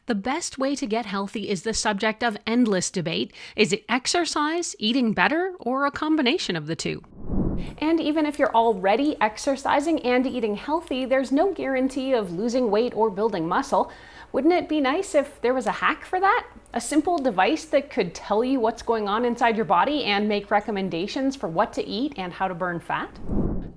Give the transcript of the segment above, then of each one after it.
The best way to get healthy is the subject of endless debate. Is it exercise, eating better, or a combination of the two? And even if you're already exercising and eating healthy, there's no guarantee of losing weight or building muscle. Wouldn't it be nice if there was a hack for that? A simple device that could tell you what's going on inside your body and make recommendations for what to eat and how to burn fat?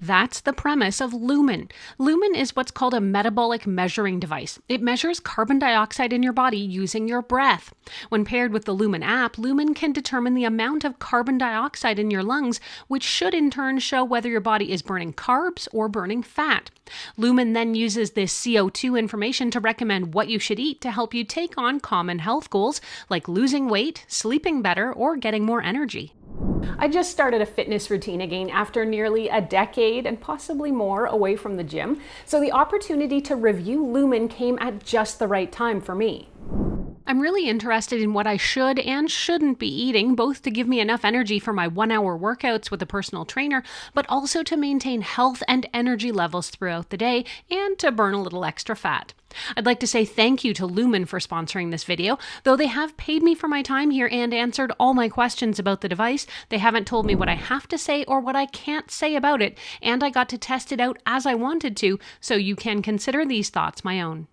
That's the premise of Lumen. Lumen is what's called a metabolic measuring device. It measures carbon dioxide in your body using your breath. When paired with the Lumen app, Lumen can determine the amount of carbon dioxide in your lungs, which should in turn show whether your body is burning carbs or burning fat. Lumen then uses this CO2 information to recommend what you should eat to help you take on common health goals like losing weight, sleeping better, or getting more energy. I just started a fitness routine again after nearly a decade and possibly more away from the gym, so the opportunity to review Lumen came at just the right time for me. I'm really interested in what I should and shouldn't be eating, both to give me enough energy for my 1-hour workouts with a personal trainer, but also to maintain health and energy levels throughout the day and to burn a little extra fat. I'd like to say thank you to Lumen for sponsoring this video. Though they have paid me for my time here and answered all my questions about the device, they haven't told me what I have to say or what I can't say about it, and I got to test it out as I wanted to, so you can consider these thoughts my own.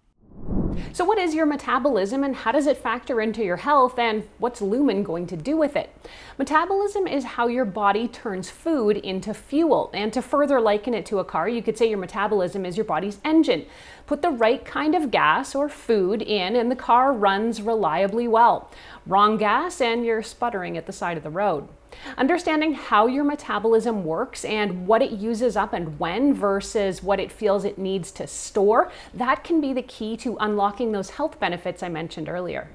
So what is your metabolism and how does it factor into your health, and what's Lumen going to do with it? Metabolism is how your body turns food into fuel, and to further liken it to a car, you could say your metabolism is your body's engine. Put the right kind of gas or food in and the car runs reliably well. Wrong gas and you're sputtering at the side of the road. Understanding how your metabolism works and what it uses up and when versus what it feels it needs to store, that can be the key to unlocking those health benefits I mentioned earlier.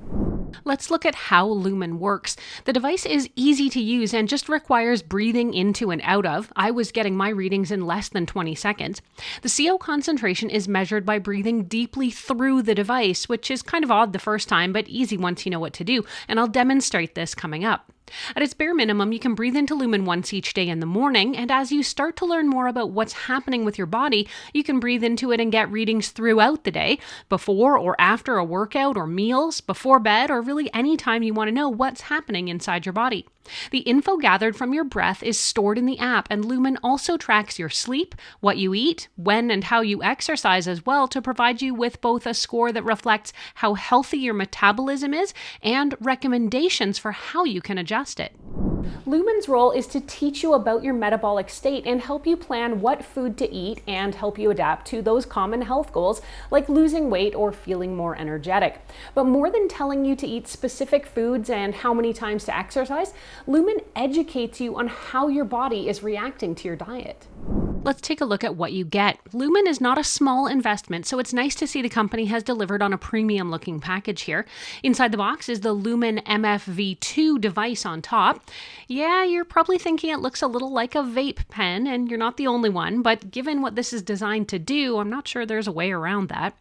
Let's look at how Lumen works. The device is easy to use and just requires breathing into and out of. I was getting my readings in less than 20 seconds. The CO concentration is measured by breathing deeply through the device, which is kind of odd the first time, but easy once you know what to do, and I'll demonstrate this coming up. At its bare minimum, you can breathe into Lumen once each day in the morning, and as you start to learn more about what's happening with your body, you can breathe into it and get readings throughout the day, before or after a workout or meals, before bed, or really any time you want to know what's happening inside your body. The info gathered from your breath is stored in the app, and Lumen also tracks your sleep, what you eat, when and how you exercise as well, to provide you with both a score that reflects how healthy your metabolism is and recommendations for how you can adjust it. Lumen's role is to teach you about your metabolic state and help you plan what food to eat and help you adapt to those common health goals like losing weight or feeling more energetic. But more than telling you to eat specific foods and how many times to exercise, Lumen educates you on how your body is reacting to your diet. Let's take a look at what you get. Lumen is not a small investment, so it's nice to see the company has delivered on a premium looking package here. Inside the box is the Lumen MFV2 device on top. Yeah, you're probably thinking it looks a little like a vape pen, and you're not the only one, but given what this is designed to do, I'm not sure there's a way around that.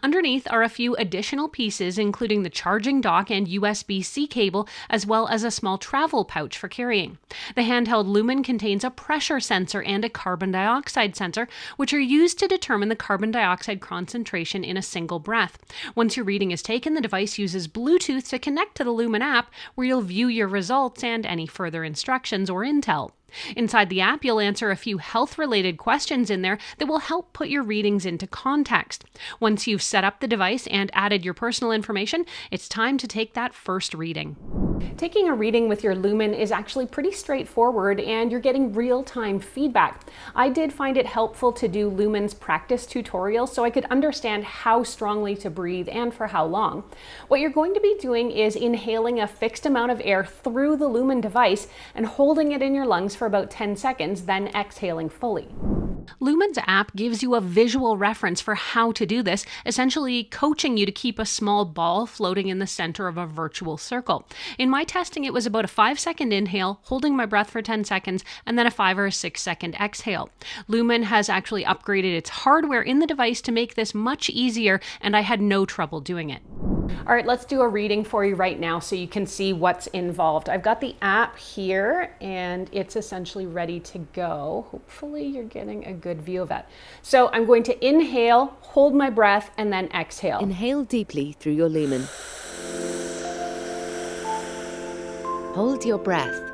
Underneath are a few additional pieces, including the charging dock and USB-C cable, as well as a small travel pouch for carrying. The handheld Lumen contains a pressure sensor and a carbon dioxide sensor, which are used to determine the carbon dioxide concentration in a single breath. Once your reading is taken, the device uses Bluetooth to connect to the Lumen app, where you'll view your results and any further instructions or intel. Inside the app, you'll answer a few health-related questions in there that will help put your readings into context. Once you've set up the device and added your personal information, it's time to take that first reading. Taking a reading with your Lumen is actually pretty straightforward, and you're getting real-time feedback. I did find it helpful to do Lumen's practice tutorial so I could understand how strongly to breathe and for how long. What you're going to be doing is inhaling a fixed amount of air through the Lumen device and holding it in your lungs for about 10 seconds, then exhaling fully. Lumen's app gives you a visual reference for how to do this, essentially coaching you to keep a small ball floating in the center of a virtual circle. In my testing, it was about a 5-second inhale, holding my breath for 10 seconds, and then a 5 or a 6-second exhale. Lumen has actually upgraded its hardware in the device to make this much easier, and I had no trouble doing it. All right, let's do a reading for you right now so you can see what's involved. I've got the app here and it's essentially ready to go. Hopefully you're getting a good view of that. So I'm going to inhale, hold my breath, and then exhale. Inhale deeply through your lumen. Hold your breath.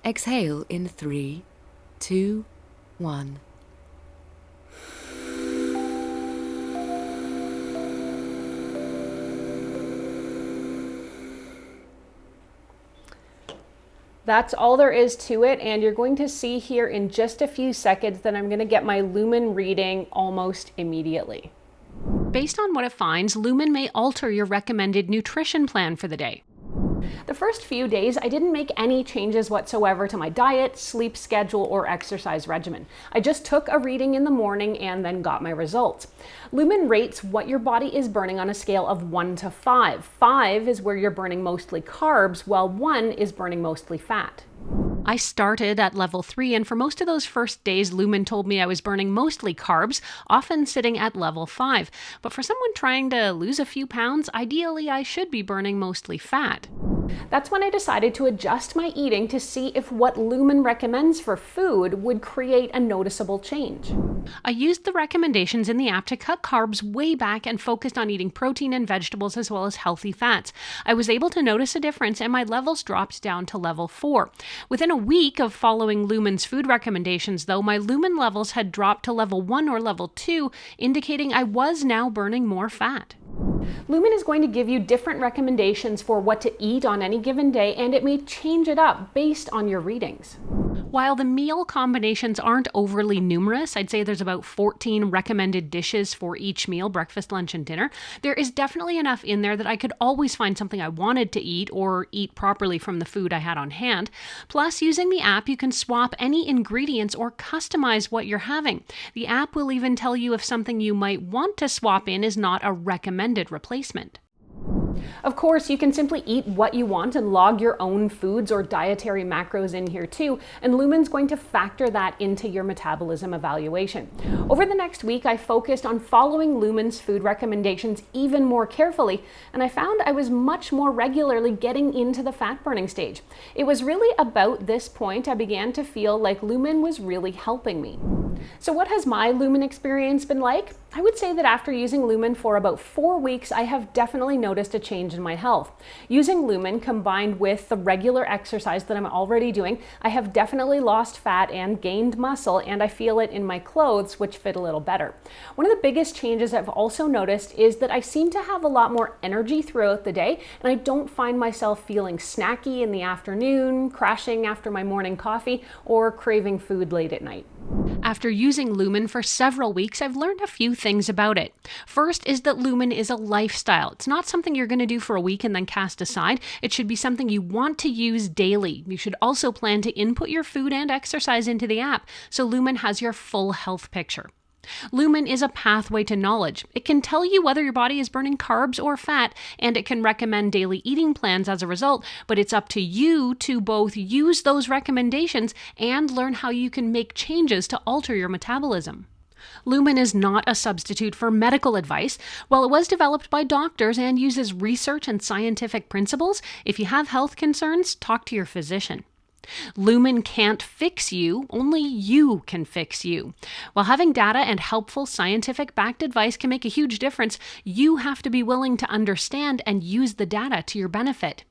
Exhale in 3, 2, 1. That's all there is to it, and you're going to see here in just a few seconds that I'm going to get my Lumen reading almost immediately. Based on what it finds, Lumen may alter your recommended nutrition plan for the day. The first few days, I didn't make any changes whatsoever to my diet, sleep schedule, or exercise regimen. I just took a reading in the morning and then got my results. Lumen rates what your body is burning on a scale of 1 to 5. 5 is where you're burning mostly carbs, while 1 is burning mostly fat. I started at level 3, and for most of those first days, Lumen told me I was burning mostly carbs, often sitting at level 5. But for someone trying to lose a few pounds, ideally I should be burning mostly fat. That's when I decided to adjust my eating to see if what Lumen recommends for food would create a noticeable change. I used the recommendations in the app to cut carbs way back and focused on eating protein and vegetables as well as healthy fats. I was able to notice a difference and my levels dropped down to level 4. Within a week of following Lumen's food recommendations, though, my Lumen levels had dropped to level 1 or level 2, indicating I was now burning more fat. Lumen is going to give you different recommendations for what to eat on any given day, and it may change it up based on your readings. While the meal combinations aren't overly numerous, I'd say there's about 14 recommended dishes for each meal, breakfast, lunch, and dinner, there is definitely enough in there that I could always find something I wanted to eat or eat properly from the food I had on hand. Plus, using the app, you can swap any ingredients or customize what you're having. The app will even tell you if something you might want to swap in is not a recommended replacement. Of course, you can simply eat what you want and log your own foods or dietary macros in here too, and Lumen's going to factor that into your metabolism evaluation. Over the next week, I focused on following Lumen's food recommendations even more carefully, and I found I was much more regularly getting into the fat burning stage. It was really about this point I began to feel like Lumen was really helping me. So what has my Lumen experience been like? I would say that after using Lumen for about 4 weeks, I have definitely noticed a change in my health. Using Lumen combined with the regular exercise that I'm already doing, I have definitely lost fat and gained muscle, and I feel it in my clothes, which fit a little better. One of the biggest changes I've also noticed is that I seem to have a lot more energy throughout the day, and I don't find myself feeling snacky in the afternoon, crashing after my morning coffee, or craving food late at night. After using Lumen for several weeks, I've learned a few things about it. First is that Lumen is a lifestyle. It's not something you're going to do for a week and then cast aside. It should be something you want to use daily. You should also plan to input your food and exercise into the app, so Lumen has your full health picture. Lumen is a pathway to knowledge. It can tell you whether your body is burning carbs or fat, and it can recommend daily eating plans as a result, but it's up to you to both use those recommendations and learn how you can make changes to alter your metabolism. Lumen is not a substitute for medical advice. While it was developed by doctors and uses research and scientific principles, if you have health concerns, talk to your physician. Lumen can't fix you, only you can fix you. While having data and helpful scientific-backed advice can make a huge difference, you have to be willing to understand and use the data to your benefit.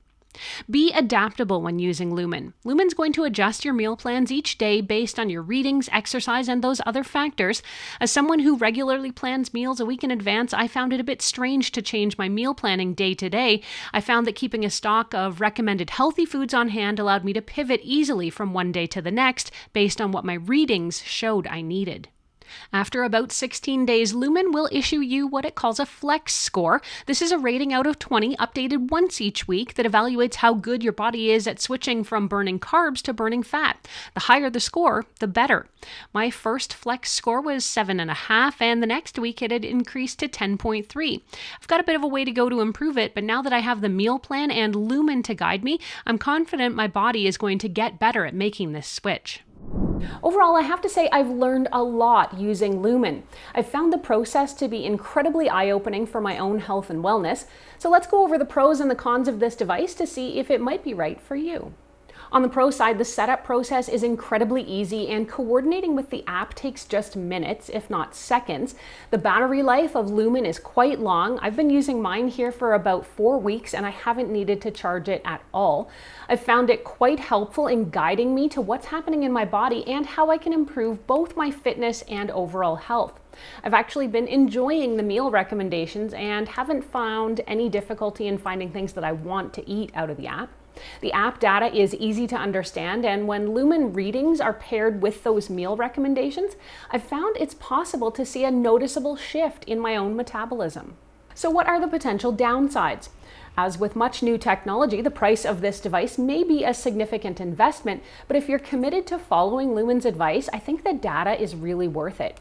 Be adaptable when using Lumen. Lumen's going to adjust your meal plans each day based on your readings, exercise, and those other factors. As someone who regularly plans meals a week in advance, I found it a bit strange to change my meal planning day to day. I found that keeping a stock of recommended healthy foods on hand allowed me to pivot easily from one day to the next based on what my readings showed I needed. After about 16 days, Lumen will issue you what it calls a flex score. This is a rating out of 20 updated once each week that evaluates how good your body is at switching from burning carbs to burning fat. The higher the score, the better. My first flex score was 7.5, and the next week it had increased to 10.3. I've got a bit of a way to go to improve it, but now that I have the meal plan and Lumen to guide me, I'm confident my body is going to get better at making this switch. Overall, I have to say I've learned a lot using Lumen. I've found the process to be incredibly eye-opening for my own health and wellness. So let's go over the pros and the cons of this device to see if it might be right for you. On the pro side, the setup process is incredibly easy and coordinating with the app takes just minutes, if not seconds. The battery life of Lumen is quite long. I've been using mine here for about 4 weeks and I haven't needed to charge it at all. I've found it quite helpful in guiding me to what's happening in my body and how I can improve both my fitness and overall health. I've actually been enjoying the meal recommendations and haven't found any difficulty in finding things that I want to eat out of the app. The app data is easy to understand, and when Lumen readings are paired with those meal recommendations, I've found it's possible to see a noticeable shift in my own metabolism. So what are the potential downsides? As with much new technology, the price of this device may be a significant investment, but if you're committed to following Lumen's advice, I think the data is really worth it.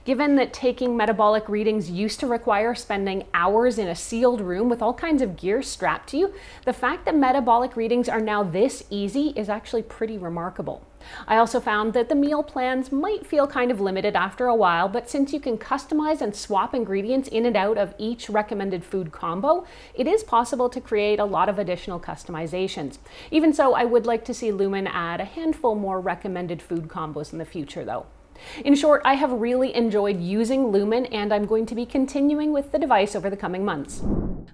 Given that taking metabolic readings used to require spending hours in a sealed room with all kinds of gear strapped to you, the fact that metabolic readings are now this easy is actually pretty remarkable. I also found that the meal plans might feel kind of limited after a while, but since you can customize and swap ingredients in and out of each recommended food combo, it is possible to create a lot of additional customizations. Even so, I would like to see Lumen add a handful more recommended food combos in the future though. In short, I have really enjoyed using Lumen and I'm going to be continuing with the device over the coming months.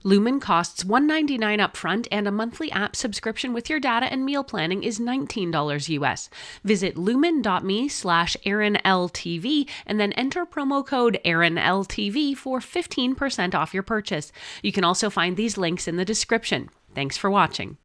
Lumen costs $199 upfront and a monthly app subscription with your data and meal planning is $19 US. Visit lumen.me/ErinLTV and then enter promo code ErinLTV for 15% off your purchase. You can also find these links in the description. Thanks for watching.